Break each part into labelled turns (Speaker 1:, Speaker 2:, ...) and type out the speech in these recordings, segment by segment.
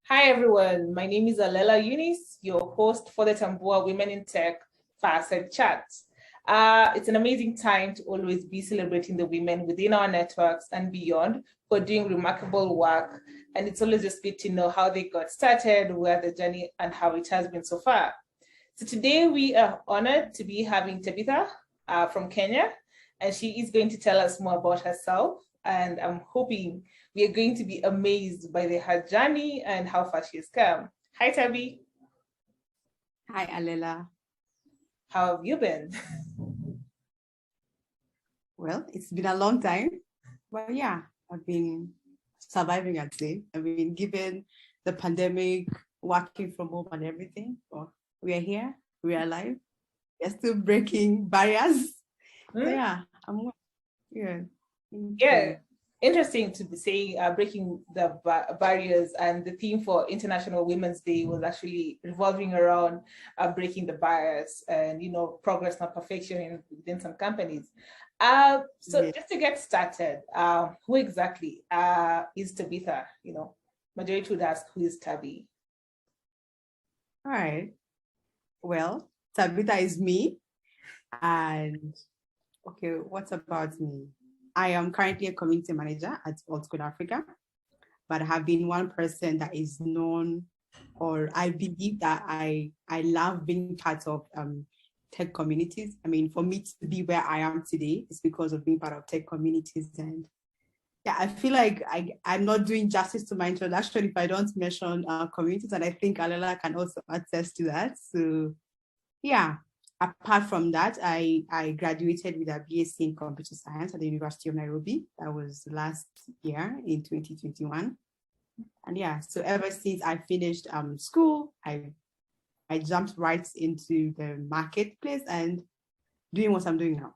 Speaker 1: Hi everyone, my name is Allela Eunice, your host for the Tambua Women in Tech Fireside Chat. It's an amazing time to always be celebrating the women within our networks and beyond for doing remarkable work. And it's always just good to know how they got started, where the journey and how it has been so far. So today we are honored to be having Tabitha from Kenya, and she is going to tell us more about herself. And I'm hoping we are going to be amazed by her journey and how far she has come. Hi, Tabby.
Speaker 2: Hi, Allela.
Speaker 1: How have you been?
Speaker 2: Well, it's been a long time, but yeah, I've been surviving, I'd say. I mean, given the pandemic, working from home and everything, but we are here, we are alive. We're still breaking barriers. So yeah, I'm here.
Speaker 1: Yeah, interesting to be saying breaking the barriers, and the theme for International Women's Day was actually revolving around breaking the barriers and progress, not perfection within some companies. So just to get started, who exactly is Tabitha? Majority would ask, who is Tabby?
Speaker 2: All right. Well, Tabitha is me. And okay, what's about me? I am currently a community manager at AltSchool Africa, but I have been one person that is known, or I believe that I love being part of tech communities. I mean, for me to be where I am today is because of being part of tech communities. And yeah, I feel like I'm not doing justice to my introduction if I don't mention communities, and I think Allela can also attest to that. So yeah. Apart from that, I graduated with a BSc in computer science at the University of Nairobi. That was last year in 2021. And yeah, so ever since I finished school, I jumped right into the marketplace and doing what I'm doing now.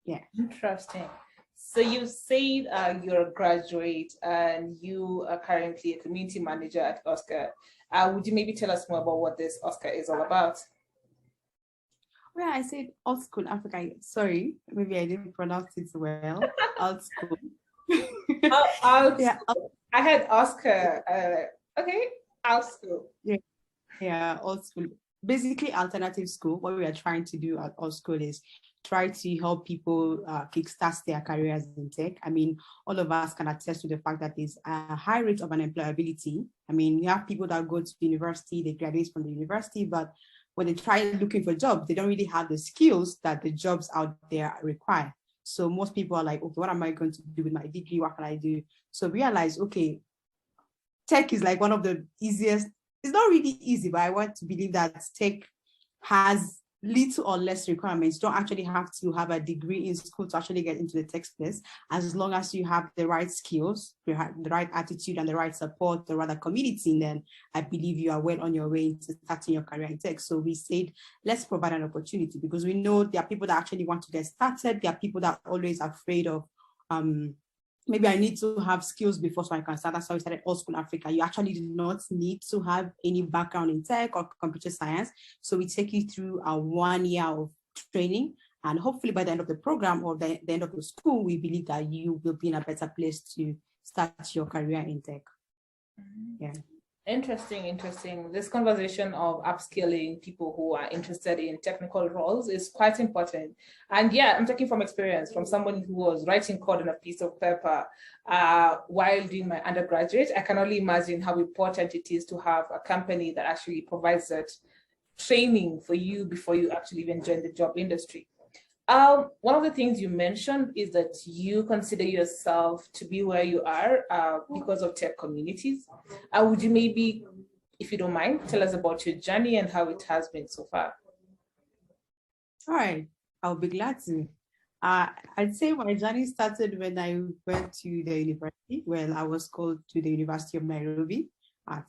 Speaker 2: Yeah.
Speaker 1: Interesting. So you said you're a graduate and you are currently a community manager at Oscar. Would you maybe tell us more about what this Oscar is all about?
Speaker 2: Well, I said AltSchool Africa. Sorry, maybe I didn't pronounce it well. AltSchool.
Speaker 1: Yeah. I had Oscar. Okay, AltSchool.
Speaker 2: Yeah, AltSchool. Basically, alternative school. What we are trying to do at AltSchool is try to help people kickstart their careers in tech. I mean, all of us can attest to the fact that there's a high rate of unemployability. I mean, you have people that go to university, they graduate from the university, but when they try looking for jobs, they don't really have the skills that the jobs out there require. So most people are like, okay, what am I going to do with my degree? What can I do? So realize, okay, tech is like one of the easiest. It's not really easy, but I want to believe that tech has little or less requirements. You don't actually have to have a degree in school to actually get into the tech space, as long as you have the right skills, the right attitude, and the right support, the right community, then I believe you are well on your way to starting your career in tech. So we said, let's provide an opportunity, because we know there are people that actually want to get started. There are people that are always afraid of maybe I need to have skills before so I can start. That's how we started AltSchool Africa. You actually do not need to have any background in tech or computer science. So we take you through a 1 year of training. And hopefully by the end of the program or the end of the school, we believe that you will be in a better place to start your career in tech. Yeah.
Speaker 1: Interesting. This conversation of upskilling people who are interested in technical roles is quite important. And yeah, I'm talking from experience, from someone who was writing code on a piece of paper while doing my undergraduate. I can only imagine how important it is to have a company that actually provides that training for you before you actually even join the job industry. One of the things you mentioned is that you consider yourself to be where you are because of tech communities. Would you maybe, if you don't mind, tell us about your journey and how it has been so far?
Speaker 2: All right, I'll be glad to. I'd say my journey started when I went to the university. Well, I was called to the University of Nairobi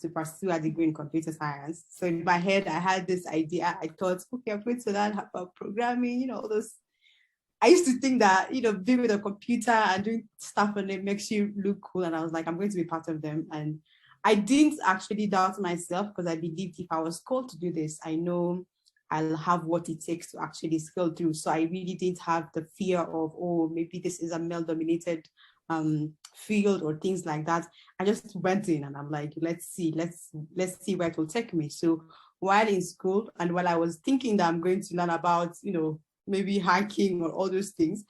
Speaker 2: to pursue a degree in computer science. So in my head, I had this idea. I thought, okay, I'm going to learn about programming, all those. I used to think that, being with a computer and doing stuff on it makes you look cool. And I was like, I'm going to be part of them. And I didn't actually doubt myself, because I believed if I was called to do this, I know I'll have what it takes to actually scale through. So I really didn't have the fear of, oh, maybe this is a male-dominated field or things like that. I just went in and I'm like, let's see where it will take me. So while in school and while I was thinking that I'm going to learn about, maybe hacking or all those things,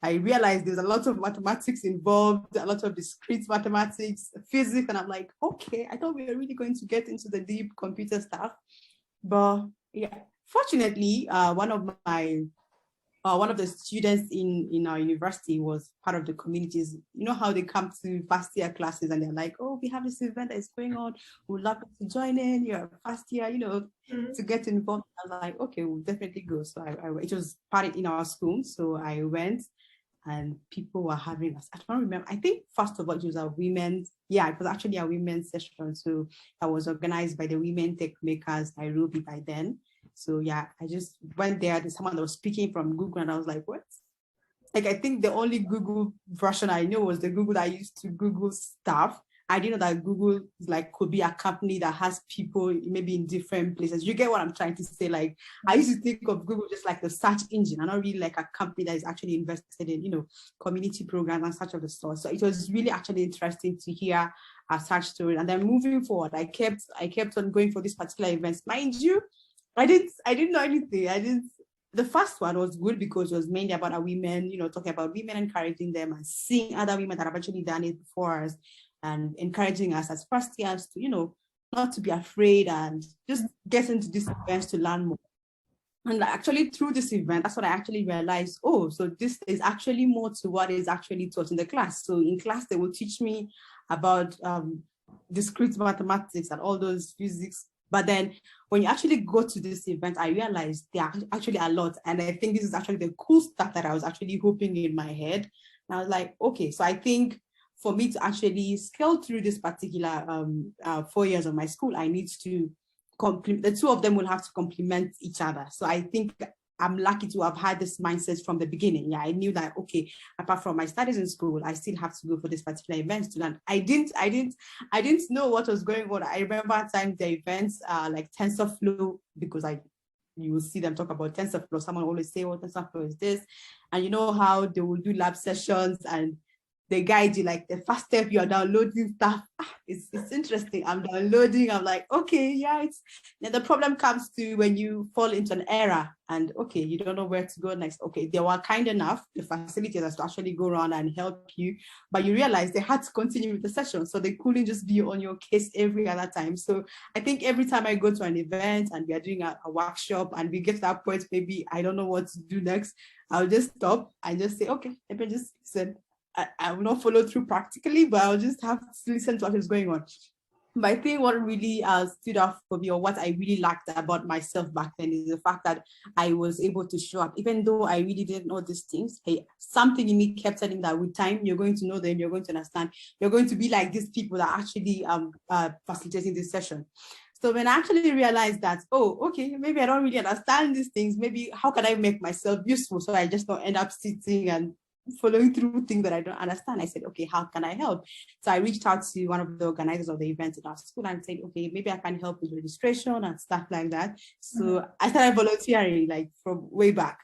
Speaker 2: I realized there's a lot of mathematics involved, a lot of discrete mathematics, physics, and I'm like, okay, I thought we were really going to get into the deep computer stuff. But yeah, fortunately, one of the students in our university was part of the communities. You know how they come to first year classes and they're like, oh, we have this event that is going on. We'd love you to join in. You're first year, to get involved. I was like, okay, we'll definitely go. So it was part in our school. So I went and people were having us. I don't remember. I think first of all, it was a women's, it was actually a women's session. So that was organized by the Women Tech Makers Nairobi by then. So yeah, I just went there. There's someone that was speaking from Google and I was like, what? Like, I think the only Google version I knew was the Google that I used to Google stuff. I didn't know that Google could be a company that has people maybe in different places. You get what I'm trying to say? Like, I used to think of Google just like the search engine and not really like a company that is actually invested in, community programs and such of the sort. So it was really actually interesting to hear such story. And then moving forward, I kept on going for these particular events. Mind you, I didn't know anything. The first one was good because it was mainly about our women, talking about women, encouraging them and seeing other women that have actually done it before us and encouraging us as first years to, not to be afraid and just get into these events to learn more. And actually through this event, that's what I actually realized, so this is actually more to what is actually taught in the class. So in class, they will teach me about discrete mathematics and all those physics. But then when you actually go to this event, I realized there are actually a lot. And I think this is actually the cool stuff that I was actually hoping in my head. And I was like, okay, so I think for me to actually scale through this particular 4 years of my school, I need to the two of them will have to complement each other. So I think I'm lucky to have had this mindset from the beginning. Yeah, I knew that, okay, apart from my studies in school, I still have to go for this particular event to learn. I didn't know what was going on. I remember at times the events like TensorFlow, because you will see them talk about TensorFlow. Someone always say, oh, TensorFlow is this. And you know how they will do lab sessions and they guide you, like the first step you're downloading stuff. It's interesting. I'm downloading. I'm like, okay, yeah, then the problem comes to when you fall into an error and okay, you don't know where to go next. Okay, they were kind enough, the facilitators, to actually go around and help you, but you realize they had to continue with the session. So they couldn't just be on your case every other time. So I think every time I go to an event and we are doing a workshop and we get to that point, maybe I don't know what to do next, I'll just stop and just say, okay, let me just listen. I will not follow through practically, but I'll just have to listen to what is going on. But I think what really stood out for me, or what I really liked about myself back then, is the fact that I was able to show up, even though I really didn't know these things. Something in me kept telling that with time, you're going to know them, you're going to understand, you're going to be like these people that are actually facilitating this session. So when I actually realized that, okay, maybe I don't really understand these things, maybe how can I make myself useful so I just don't end up sitting and following through things that I don't understand. I said, okay, how can I help? So I reached out to one of the organizers of the event in our school and said, okay, maybe I can help with registration and stuff like that. So I started volunteering like from way back.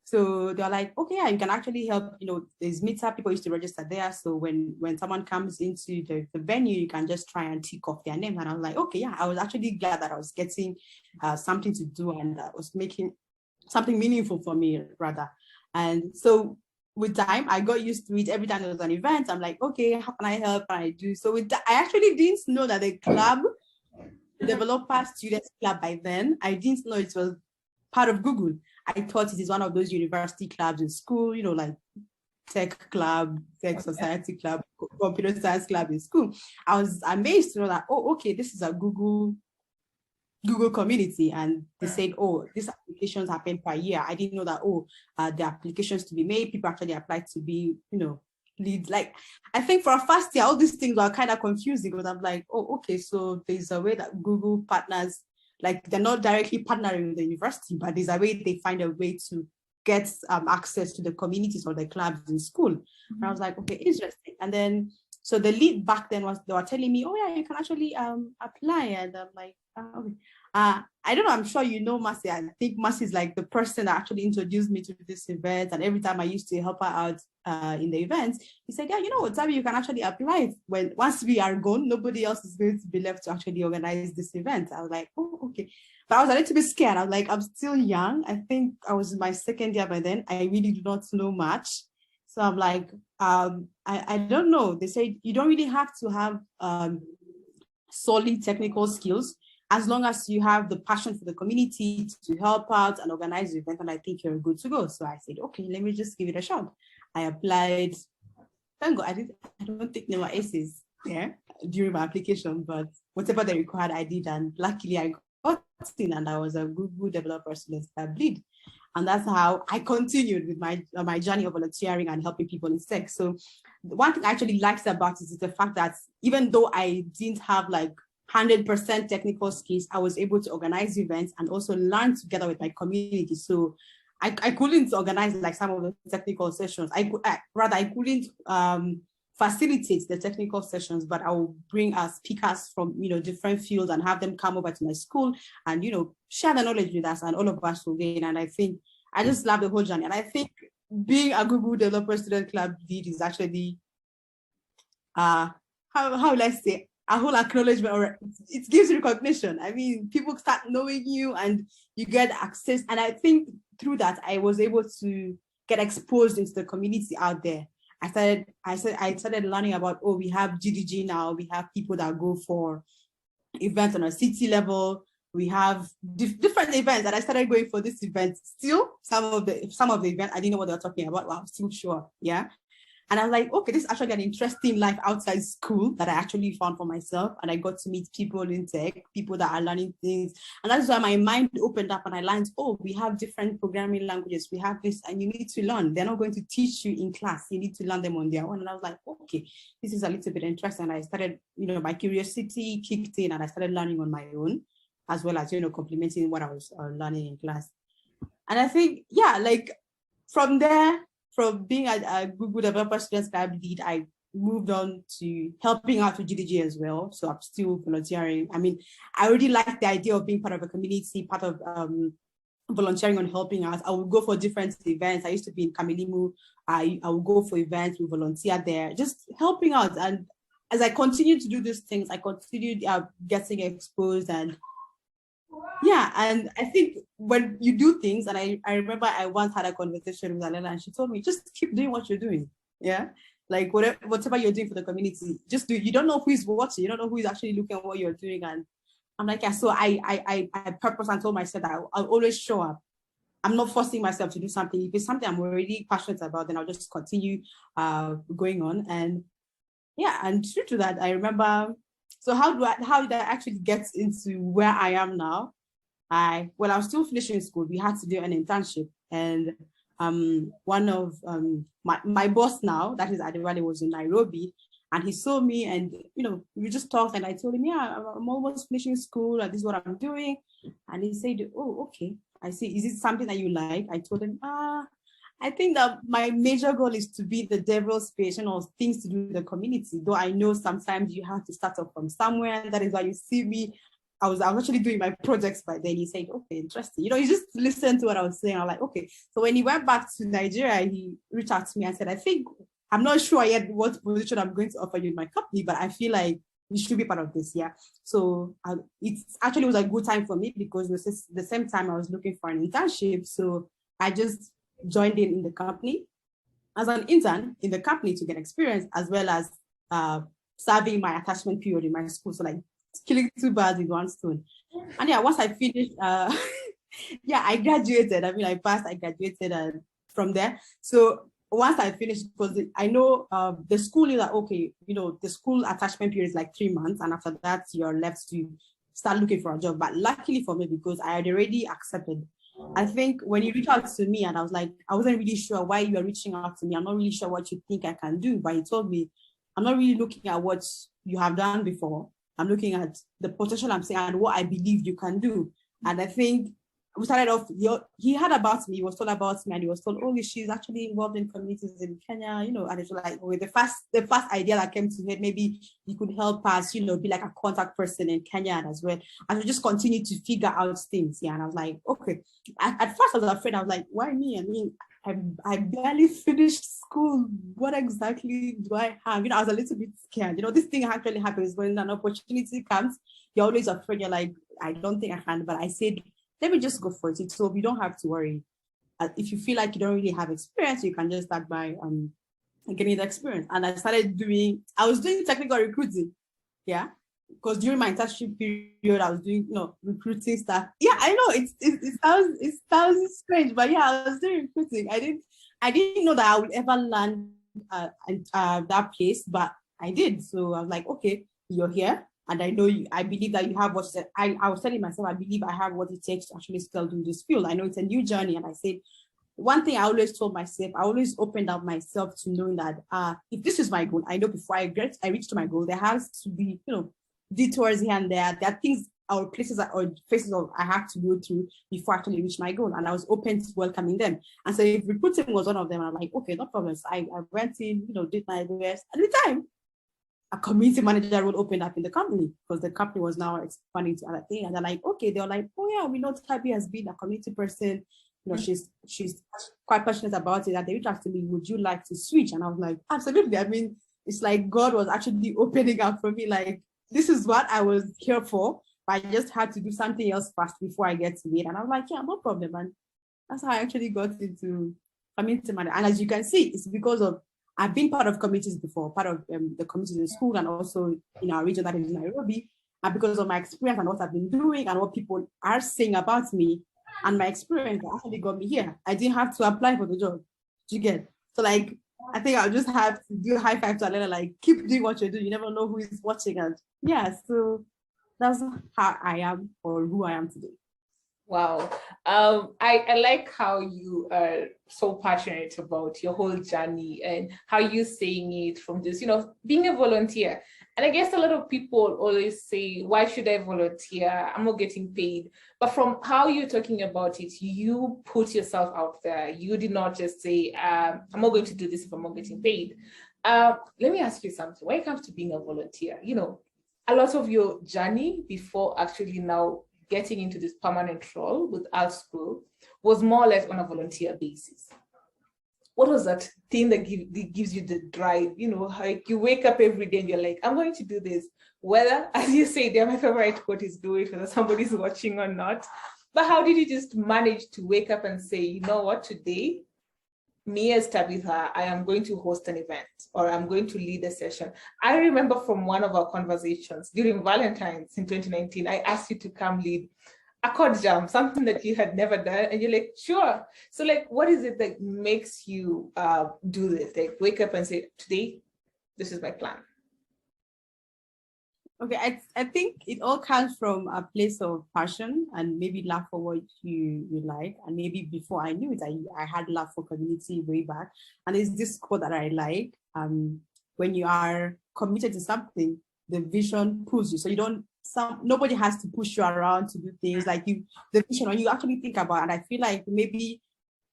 Speaker 2: So they're like, okay, yeah, you can actually help. There's meetup, people used to register there. So when someone comes into the venue, you can just try and tick off their name. And I was like, okay, yeah, I was actually glad that I was getting something to do and was making something meaningful for me rather. And so with time, I got used to it. Every time there was an event, I'm like, okay, how can I help? Can I do? So with that, I actually didn't know that the club, the developer students club by then, I didn't know it was part of Google. I thought it is one of those university clubs in school, like tech club, tech society club, computer science club in school. I was amazed to know that, okay, this is a Google community, and they said, these applications happen per year. I didn't know that, the applications to be made, people actually applied to be, leads. Like, I think for a first year, all these things were kind of confusing because I'm like, okay, so there's a way that Google partners, like they're not directly partnering with the university, but there's a way they find a way to get access to the communities or the clubs in school. And I was like, okay, interesting. And then, so the lead back then they were telling me, yeah, you can actually apply. And I'm like, okay. I don't know, I'm sure you know Mercy. I think Mercy is like the person that actually introduced me to this event. And every time I used to help her out in the events, he said, yeah, you know what, Tabby, you can actually apply it. Once we are gone, nobody else is going to be left to actually organize this event. I was like, oh, okay. But I was a little bit scared. I was like, I'm still young. I think I was in my second year by then. I really do not know much. So I'm like, I don't know. They say you don't really have to have solid technical skills as long as you have the passion for the community to help out and organize the event, and I think you're good to go. So I said, okay, let me just give it a shot. I applied. Thank God, I don't think there were aces during my application, but whatever they required, I did, and luckily I got in, and I was a good developer student at Lead. And that's how I continued with my journey of volunteering and helping people in tech. So one thing I actually liked about it is the fact that even though I didn't have like 100% technical skills, I was able to organize events and also learn together with my community. So I couldn't organize like some of the technical sessions. I couldn't facilitate the technical sessions, but I will bring speakers from different fields and have them come over to my school and share the knowledge with us, and all of us will gain. And I think I just love the whole journey. And I think being a Google Developer Student Club lead is actually how will I say, a whole acknowledgement, or it gives recognition. I mean, people start knowing you and you get access. And I think through that, I was able to get exposed into the community out there. I started learning about, we have GDG now. We have people that go for events on a city level. We have different events, and I started going for this event. Still, some of the events, I didn't know what they were talking about, but I'm still sure. Yeah. And I was like, okay, this is actually an interesting life outside school that I actually found for myself. And I got to meet people in tech, people that are learning things. And that's why my mind opened up and I learned, we have different programming languages. We have this, and you need to learn. They're not going to teach you in class. You need to learn them on their own. And I was like, okay, this is a little bit interesting. And I started, my curiosity kicked in, and I started learning on my own, as well as, complementing what I was learning in class. And I think, from there, from being a Google Developer Students Club lead, I moved on to helping out with GDG as well. So I'm still volunteering. I mean, I already like the idea of being part of a community, part of volunteering on helping out. I would go for different events. I used to be in Kamilimu. I would go for events, we volunteer there, just helping out. And as I continued to do these things, I continued getting exposed. And and I think when you do things, and I remember I once had a conversation with Allela, and she told me, just keep doing what you're doing. Yeah. Like whatever you're doing for the community, just do. You don't know who is watching. You don't know who is actually looking at what you're doing. And I'm like, yeah. So I purpose and told myself that I'll always show up. I'm not forcing myself to do something. If it's something I'm already passionate about, then I'll just continue going on. And and true to that, I remember. So how did I actually get into where I am now? I was still finishing school. We had to do an internship, and one of my boss now, that is Adewale, was in Nairobi, and he saw me, and we just talked, and I told him, I'm almost finishing school, and this is what I'm doing. And he said, oh, okay, I see. Is it something that you like? I told him, I think that my major goal is to be the devil's patient or things to do with the community. Though I know sometimes you have to start off from somewhere. That is why you see me. I was actually doing my projects by then. He said, okay, interesting. He just listened to what I was saying. I'm like, okay. So when he went back to Nigeria, he reached out to me and said, I think, I'm not sure yet what position I'm going to offer you in my company, but I feel like you should be part of this. Yeah. So it actually was a good time for me, because it was the same time I was looking for an internship. So I just joined in the company as an intern in the company to get experience, as well as serving my attachment period in my school. So like killing two birds with one stone. And once I finished, I graduated. I mean, I passed, I graduated, and from there. So once I finished, because I know the school is like, okay, the school attachment period is like 3 months, and after that you're left to start looking for a job. But luckily for me, because I had already accepted, I think when you reached out to me, and I was like, I wasn't really sure why you are reaching out to me. I'm not really sure what you think I can do. But he told me, I'm not really looking at what you have done before. I'm looking at the potential I'm seeing and what I believe you can do. And I think we started off, he heard about me, he was told about me, and he was told, oh, she's actually involved in communities in Kenya, you know, and it's like, with the first idea that came to me, maybe he could help us, you know, be like a contact person in Kenya as well. And we just continue to figure out things. Yeah. And I was like, okay. At first I was afraid. I was like, why me? I mean, I barely finished school. What exactly do I have? You know, I was a little bit scared. You know, this thing actually happens when an opportunity comes. You're always afraid. You're like, I don't think I can. But I said, let me just go for it. So we don't have to worry. If you feel like you don't really have experience, you can just start by getting the experience. And I was doing technical recruiting. Yeah. Because during my internship period, I was doing, you know, recruiting stuff. Yeah, I know it sounds strange, but yeah, I was doing recruiting. I didn't know that I would ever land that place, but I did. So I was like, okay, you're here, and I know you. I believe that you have what I was telling myself. I believe I have what it takes to actually scale in this field. I know it's a new journey, and I said, one thing I always told myself, I always opened up myself to knowing that if this is my goal, I know before I reach to my goal, there has to be, you know, detours here and there. There are things or places or phases of I have to go through before I actually reach my goal. And I was open to welcoming them. And so if recruiting was one of them, I'm like, okay, no problem. So I went in, you know, did my best. At the time, a community manager role opened up in the company because the company was now expanding to other things. And they're like, okay, they're like, oh yeah, we know Tabby has been a community person. You know, she's quite passionate about it. And they reached out to me, would you like to switch? And I was like, absolutely. I mean, it's like God was actually opening up for me, like, this is what I was here for. But I just had to do something else first before I get to it. And I was like, yeah, no problem. And that's how I actually got into community management. And as you can see, it's because of, I've been part of committees before, part of the committees in school and also in our region that is Nairobi. And because of my experience and what I've been doing and what people are saying about me and my experience actually got me here. I didn't have to apply for the job. Do you get? So like, I think I'll just have to do a high five to Allela, like, keep doing what you do. You never know who is watching. And yeah, so that's how I am or who I am today.
Speaker 1: Wow. I like how you are so passionate about your whole journey and how you're saying it from this, you know, being a volunteer. And I guess a lot of people always say, why should I volunteer? I'm not getting paid. But from how you're talking about it, you put yourself out there. You did not just say, I'm not going to do this if I'm not getting paid. Let me ask you something. When it comes to being a volunteer, you know, a lot of your journey before actually now getting into this permanent role with AltSchool was more or less on a volunteer basis. What was that thing that gives you the drive? You know, like you wake up every day and you're like, I'm going to do this. Whether, as you say, they're my favorite quote is do it, whether somebody's watching or not. But how did you just manage to wake up and say, you know what, today, me as Tabitha, I am going to host an event or I'm going to lead a session. I remember from one of our conversations during Valentine's in 2019, I asked you to come lead a chord jam, something that you had never done. And you're like, sure. So like, what is it that makes you do this? Like wake up and say, today, this is my plan.
Speaker 2: Okay, I think it all comes from a place of passion and maybe love for what you like. And maybe before I knew it, I had love for community way back. And it's this quote that I like. When you are committed to something, the vision pulls you. So you don't, nobody has to push you around to do things like the vision, when you actually think about it. And I feel like maybe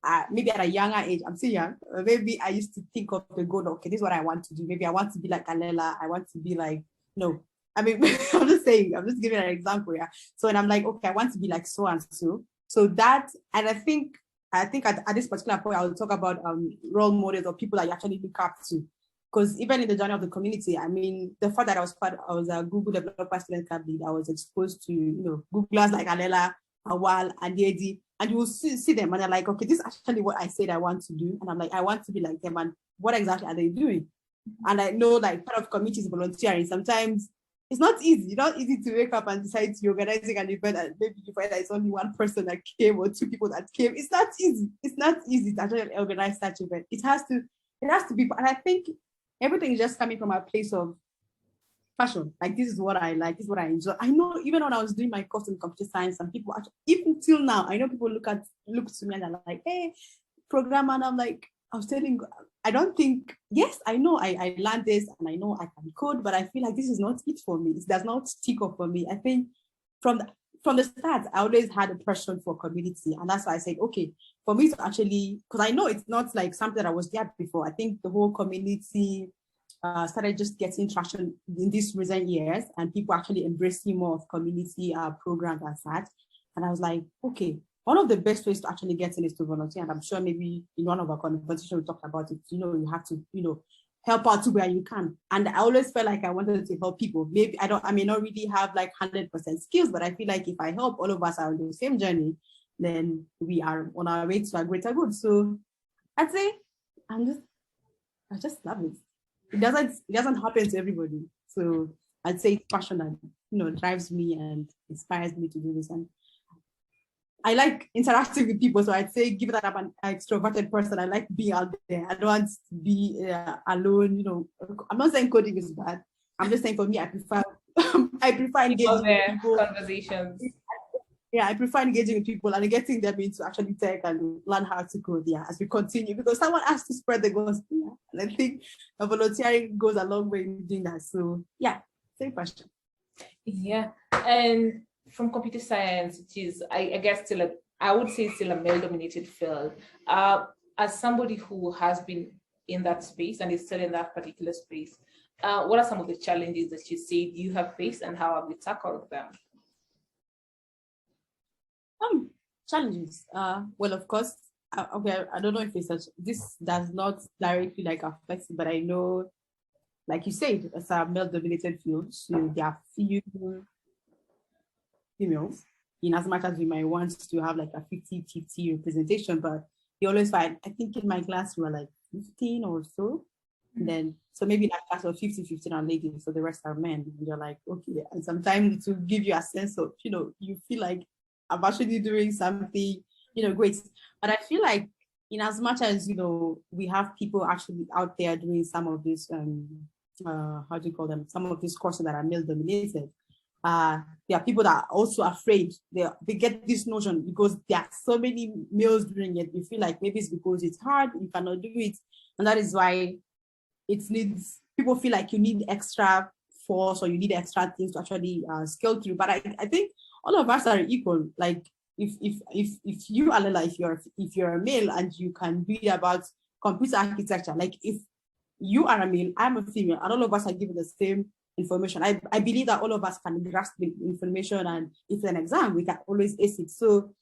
Speaker 2: at a younger age, I'm still young, maybe I used to think of the goal, okay, this is what I want to do. Maybe I want to be like Allela. I want to be like, no. I mean, I'm just giving an example, yeah. So, and I'm like, okay, I want to be like so and so. So that, and I think at this particular point, I will talk about role models or people that you actually look up to. Because even in the journey of the community, I mean, the fact that I was a Google developer student camp lead, I was exposed to, you know, Googlers like Allela, Awal, and Yedi, and you will see them, and they're like, okay, this is actually what I said I want to do. And I'm like, I want to be like them, and what exactly are they doing? And I know like part of community is volunteering. Sometimes it's not easy. It's not easy to wake up and decide to organizing an event and maybe you find that it's only one person that came or two people that came. It's not easy. It's not easy to actually organize such event. It has to be, and I think everything is just coming from a place of passion. Like, this is what I like, this is what I enjoy. I know even when I was doing my course in computer science, and people actually, even till now, I know people look to me and they're like, hey, programmer, and I'm like, I was telling, I don't think, yes, I know I learned this and I know I can code, but I feel like this is not it for me. It does not stick up for me. I think from the start, I always had a passion for community. And that's why I said, okay, for me to actually, because I know it's not like something that I was there before. I think the whole community started just getting traction in these recent years, and people actually embracing more of community programs and such. And I was like, okay, one of the best ways to actually get in is to volunteer. And I'm sure maybe in one of our conversations we talked about it, you have to, help out to where you can. And I always felt like I wanted to help people. Maybe I may not really have like 100% skills, but I feel like if I help all of us are on the same journey, then we are on our way to a greater good. So I'd say I just love it. It doesn't happen to everybody. So I'd say it's passion that, drives me and inspires me to do this. And I like interacting with people. So I'd say, given that I'm an extroverted person, I like being out there. I don't want to be alone. I'm not saying coding is bad. I'm just saying for me, I prefer engaging with people.
Speaker 1: Conversations.
Speaker 2: Yeah, I prefer engaging with people and getting them into actually tech and learn how to code. Yeah, as we continue, because someone has to spread the gospel. Yeah? And I think volunteering goes a long way in doing that. So yeah, same question.
Speaker 1: Yeah, and from computer science, it is, I guess, I would say still a male-dominated field. As somebody who has been in that space and is still in that particular space, what are some of the challenges that you say you have faced, and how have you tackled them?
Speaker 2: Challenges. Well, of course, okay, I don't know if this does not directly affect it, but I know, like you said, it's a male-dominated field, so there are few females, in as much as we might want to have like a 50-50 representation, but you always find, I think in my class we were like 15 or so, and then so maybe in that class of 15 are ladies, so the rest are men, and you're like, okay, and sometimes to give you a sense of, you feel like I'm actually doing something, great. But I feel like in as much as, we have people actually out there doing some of this, how do you call them? Some of these courses that are male dominated. There are people that are also afraid. They get this notion because there are so many males doing it. You feel like maybe it's because it's hard, you cannot do it. And that is why people feel like you need extra force or you need extra things to actually scale through. But I think all of us are equal. Like if you, Allela, if you're a male and you can read about computer architecture, like if you are a male, I'm a female, and all of us are given the same information. I believe that all of us can grasp the information, and if it's an exam, we can always ace it. So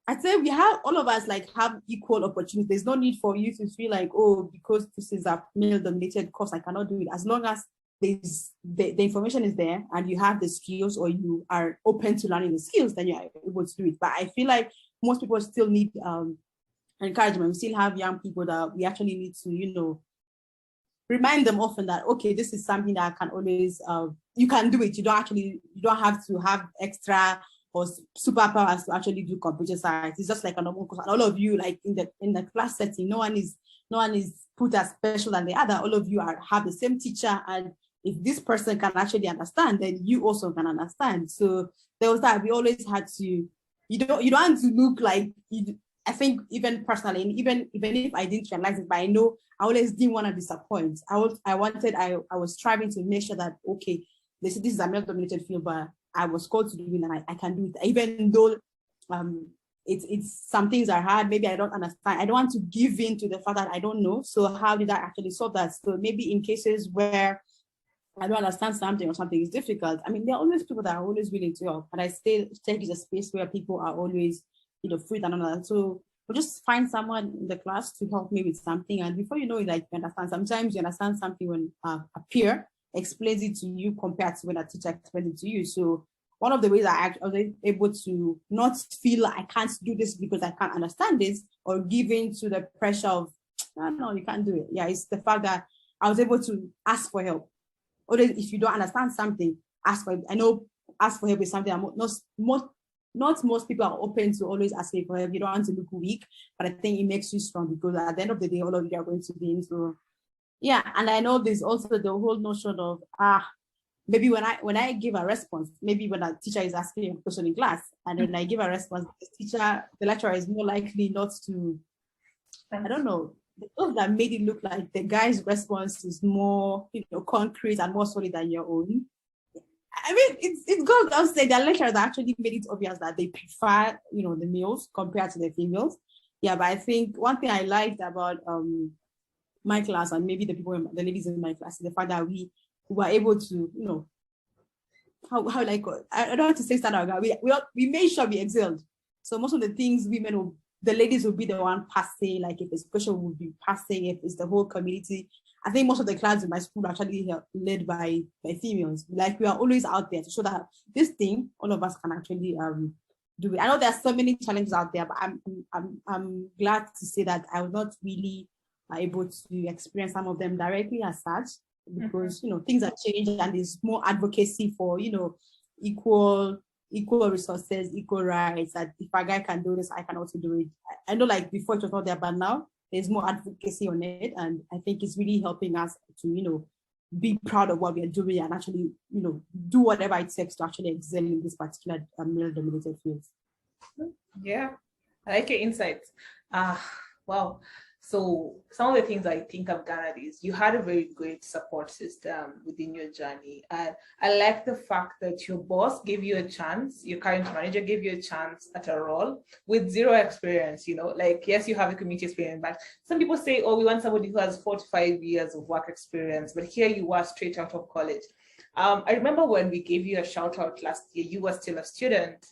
Speaker 2: I'd say all of us have equal opportunities. There's no need for you to feel like, oh, because this is a male-dominated course, I cannot do it. As long as the information is there and you have the skills, or you are open to learning the skills, then you're able to do it. But I feel like most people still need encouragement. We still have young people that we actually need to, remind them often that, okay, this is something that can always, you can do it. You don't have to have extra or superpowers to actually do computer science. It's just like a normal course. And all of you, like in the class setting, no one is put as special than the other. All of you have the same teacher, and if this person can actually understand, then you also can understand. So there was that. We always had to, you don't want to look like, I think even personally, and even if I didn't realize it, but I know I always didn't want to disappoint. I was striving to make sure that, okay, this is a male-dominated field, but I was called to do it, and I can do it. Even though it's some things are hard, maybe I don't understand. I don't want to give in to the fact that I don't know. So how did I actually solve that? So maybe in cases where I don't understand something or something is difficult, I mean, there are always people that are always willing to help. And I still take it a space where people are always, free and all that. So we'll just find someone in the class to help me with something. And before you know it, you understand. Sometimes you understand something when a peer explains it to you compared to when a teacher explains it to you. So one of the ways I was able to not feel like I can't do this because I can't understand this, or give in to the pressure of, no, you can't do it. Yeah, it's the fact that I was able to ask for help. Or if you don't understand something, ask for help. I know ask for help is something not most people are open to always asking for help. You don't want to look weak, but I think it makes you strong, because at the end of the day, all of you are going to be into, yeah. And I know there's also the whole notion of, maybe when I give a response, maybe when a teacher is asking a question in class, and when I give a response, the lecturer is more likely not to, I don't know, those that made it look like the guy's response is more, concrete and more solid than your own. I mean, it goes without saying that lecturers actually made it obvious that they prefer, the males compared to the females. Yeah, but I think one thing I liked about my class and maybe the ladies in my class is the fact that we were able to, how like I don't want to say stand out. We made sure we excelled. So most of the things the ladies will be the one passing. Like if it's question will be passing, if it's the whole community. I think most of the classes in my school are actually led by females. Like we are always out there to show that this thing all of us can actually do it. I know there are so many challenges out there, but I'm glad to say that I was not really able to experience some of them directly as such, because things have changed and there's more advocacy for equal resources, equal rights. That if a guy can do this, I can also do it. I know like before it was not there, but now there's more advocacy on it, and I think it's really helping us to be proud of what we are doing and actually do whatever it takes to actually excel in this particular male-dominated field.
Speaker 1: Yeah, I like your insights. Wow. So some of the things I think I've gathered is you had a very great support system within your journey. And I like the fact that your boss gave you a chance, your current manager gave you a chance at a role with zero experience, like, yes, you have a community experience, but some people say, oh, we want somebody who has 4 to 5 years of work experience, but here you are straight out of college. I remember when we gave you a shout out last year, you were still a student,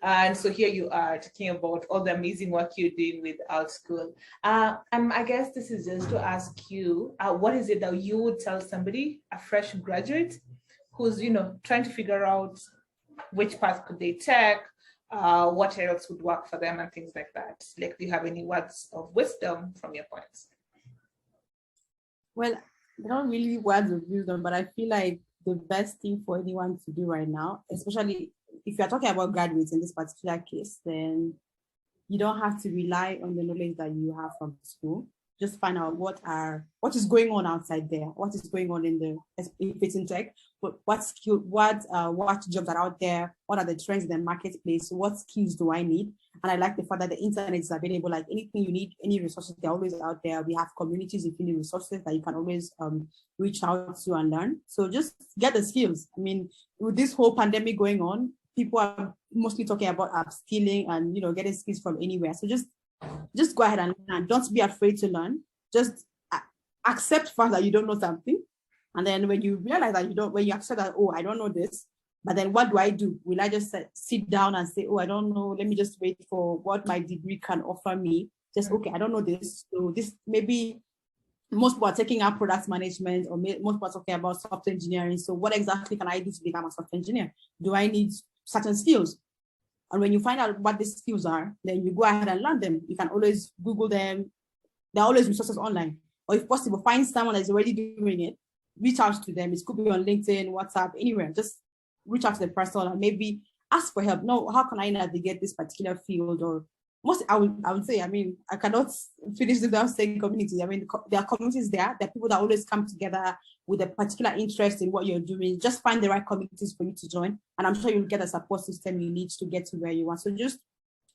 Speaker 1: and so here you are talking about all the amazing work you're doing with AltSchool. I guess this is just to ask you, what is it that you would tell somebody, a fresh graduate, who's, trying to figure out which path could they take, what areas would work for them and things like that? Like, do you have any words of wisdom from your points?
Speaker 2: Well, not really words of wisdom, but I feel like the best thing for anyone to do right now, especially if you're talking about graduates in this particular case, then you don't have to rely on the knowledge that you have from school. Just find out what is going on outside there, what is going on if it's in tech, what jobs are out there, what are the trends in the marketplace, what skills do I need? And I like the fact that the internet is available, like anything you need, any resources, they're always out there. We have communities if you need resources that you can always reach out to and learn. So just get the skills. I mean, with this whole pandemic going on, people are mostly talking about upskilling and getting skills from anywhere. So just go ahead and learn. Don't be afraid to learn. Just accept first that you don't know something. And then when you realize that when you accept that, oh, I don't know this, but then what do I do? Will I just sit down and say, oh, I don't know, let me just wait for what my degree can offer me? Just, okay, I don't know this. So this maybe most people are taking up product management, or most people are talking about software engineering. So what exactly can I do to become a software engineer? Do I need certain skills? And when you find out what these skills are, then you go ahead and learn them. You can always Google them. There are always resources online. Or if possible, find someone that's already doing it, reach out to them. It could be on LinkedIn, WhatsApp, anywhere. Just reach out to the person and maybe ask for help. No, how can I navigate this particular field? Or I would say, I mean, I cannot finish without saying community. I mean, there are communities there. There are people that always come together with a particular interest in what you're doing. Just find the right communities for you to join. And I'm sure you'll get a support system you need to get to where you want. So just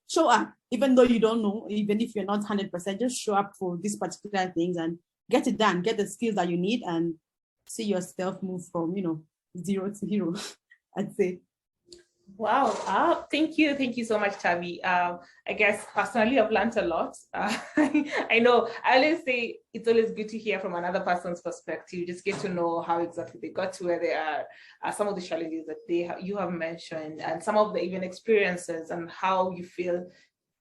Speaker 2: show up, even though you don't know, even if you're not 100%, just show up for these particular things and get it done, get the skills that you need and see yourself move from, 0 to hero, I'd say.
Speaker 1: Wow. Thank you so much, Tabby. I guess personally I've learned a lot. I know I always say it's always good to hear from another person's perspective. You just get to know how exactly they got to where they are, some of the challenges that you have mentioned, and some of the even experiences and how you feel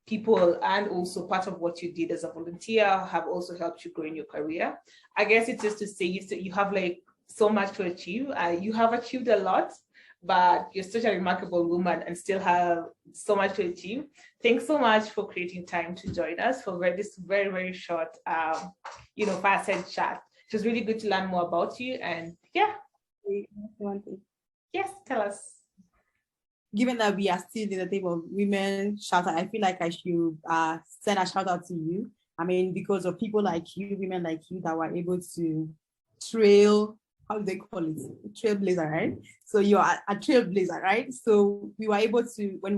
Speaker 1: people and also part of what you did as a volunteer have also helped you grow in your career. I guess it's just to say you have like so much to achieve. You have achieved a lot, but you're such a remarkable woman and still have so much to achieve. Thanks so much for creating time to join us for this very, very short, fireside chat. It was really good to learn more about you. And yeah. Yes, tell us.
Speaker 2: Given that we are still in the table of women shout out, I feel like I should send a shout out to you. I mean, because of people like you, women like you that were able to how do they call it? Trailblazer, right? So you are a trailblazer, right? So we were able to, when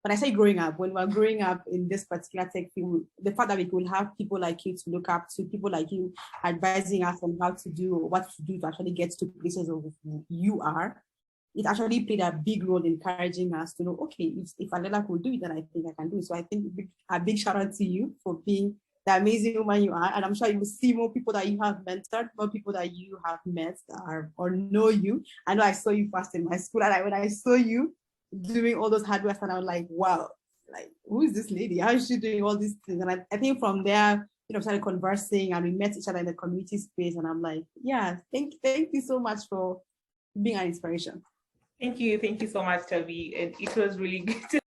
Speaker 2: when I say growing up, when we're growing up in this particular tech field, the fact that we could have people like you to look up to, people like you advising us on how to do or what to do to actually get to places of you are, it actually played a big role in encouraging us to know, okay, if Allela could do it, then I think I can do it. So I think a big shout out to you for being the amazing woman you are. And I'm sure you will see more people that you have mentored, more people that you have met that are, or know you. I know I saw you first in my school, and when I saw you doing all those hard work, and I was like, wow, like, who is this lady? How is she doing all these things? And I think from there, you know, started conversing and we met each other in the community space. And I'm like, yeah, thank you so much for being an inspiration.
Speaker 1: Thank you so much, Tabby. And it was really good.